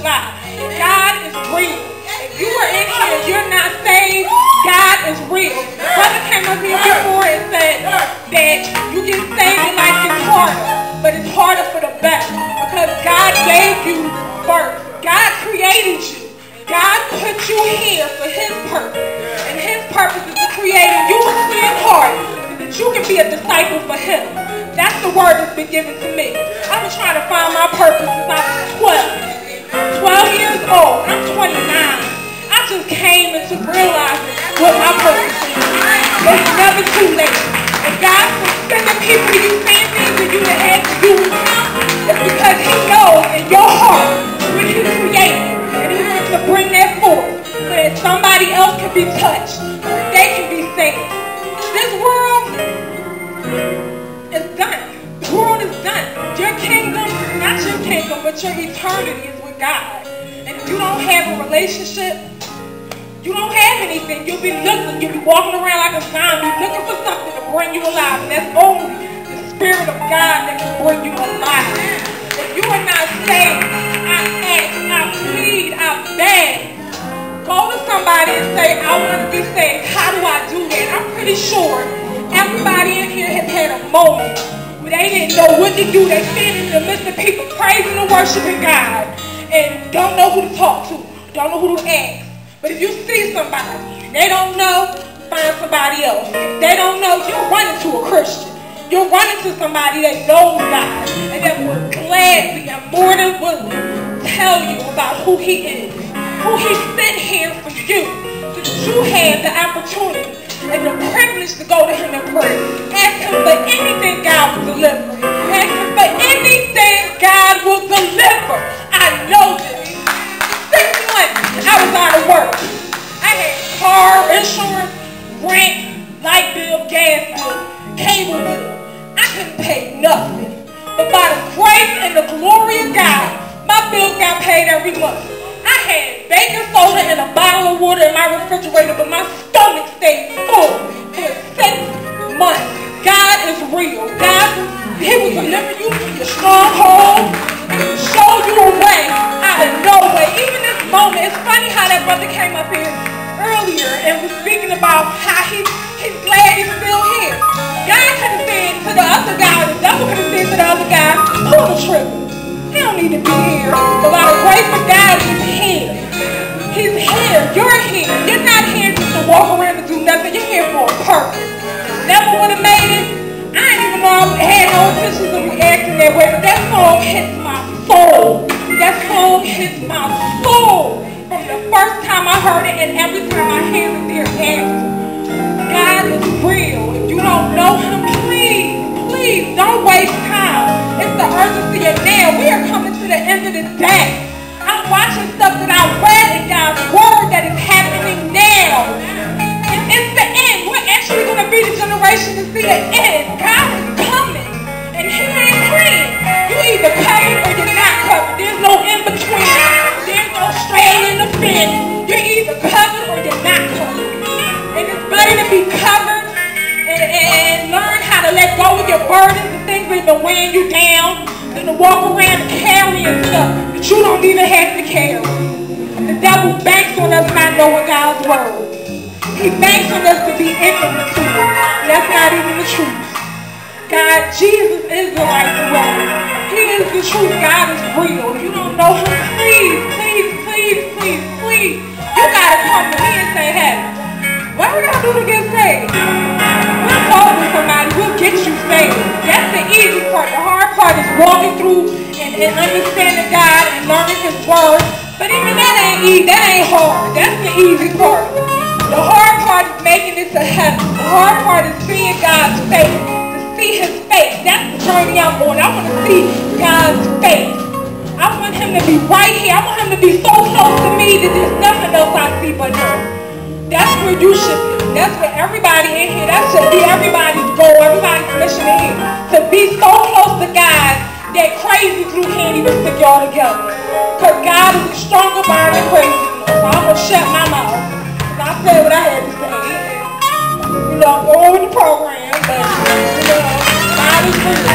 lie. God is real. If you are in here and you're not saved, God is real. Brother came up here before and said that you get saved in life is harder, but it's harder for the better because God gave you birth. God created you. God put you here for his purpose. And his purpose is to create in you a clean heart so that you can be a disciple for him. That's the word that's been given to me. I've been trying to find my purpose since I was 12 years old. I'm 29. I just came into realizing what my purpose is. It's never too late. And God will send the people to you saying things to you to ask you with him. It's because he knows in your heart what he created. And he wants to bring that forth so that somebody else can be touched, so that they can be saved. This world is done. The world is done. Your kingdom is not your kingdom, but your eternity is with God. And if you don't have a relationship, you don't have anything. You'll be looking, you'll be walking around like a zombie, looking for something to bring you alive. And that's only the Spirit of God that can bring you alive. If you are not saved, I ask, I plead, I beg. Go to somebody and say, I want to be saved. How do I do that? I'm pretty sure everybody in here has had a moment where they didn't know what to do. They stand in the midst of people praising and worshiping God and don't know who to talk to, don't know who to ask. But if you see somebody, they don't know, find somebody else. If they don't know, you're running to a Christian. You're running to somebody that knows God and that will gladly and more than willing tell you about who he is, who he sent here for you, so that you have the opportunity and the privilege to go to him and pray. Ask him for anything God will deliver. Ask him for anything God will deliver. I know this. 6 months I was out of work. I had car, insurance, rent, light bill, gas bill, cable bill. I couldn't pay nothing. But by the grace and the glory of God, my bills got paid every month. I had baking soda and a bottle of water in my refrigerator, but my stomach stayed full for 6 months. God is real. God, he will deliver you from your stronghold and show you a way out of no way. Even this moment, it's funny how that brother came up here earlier and was speaking about how he's glad he's still here. God could have said to the other guy, the devil could have said to the other guy, pull the trigger. He don't need to be here. But by the grace of God, he's here. He's here. You're here. You're not here just to walk around and do nothing. You're here for a purpose. Never would have made it. I didn't even know I had no intentions of acting that way, but that song hits my soul. That song hits my soul. From the first time I heard it and every time I hear it thereafter. God is real. If you don't know him, please don't waste time. It's the urgency of now. We are coming to the end of the day. I'm watching stuff that I read in God's word that is happening now. It's the end. We're actually going to be the generation to see the end. God is coming. And he ain't playing. You either covered or you're not covered. There's no in between. There's no straddling the fence. You're either covered or you're not covered. And it's better to be covered and learn how to let go of your burdens and things that have been weighing you down than to walk around and carrying stuff that you don't even have to carry. The devil banks on us not knowing God's word. He banks on us to be ignorant to it. That's not even the truth. God, Jesus is the right way. He is the truth. God is real. If you don't know him, please, you gotta come to me and say, hey, what we gotta do to get saved? We'll talk with somebody. We'll get you saved. That's the easy part. The hard part is walking through and understanding God and learning his word. But even that ain't easy. That ain't hard. That's the easy part. The hard part is making it to heaven. The hard part is seeing God's face. To see his face. That's the journey I'm on. I want to see God's face. I want him to be right here. I want him to be so close to me that there's nothing else I see but him. That's where you should be. That's where everybody in here, that should be everybody's goal, everybody's mission in here. To be so close to God that crazy glue can't even stick y'all together. Because God is a stronger bond than crazy glue. So I'm going to shut my mouth. Because I said what I had to say. You know, I'm going with the program, but, you know, God is real.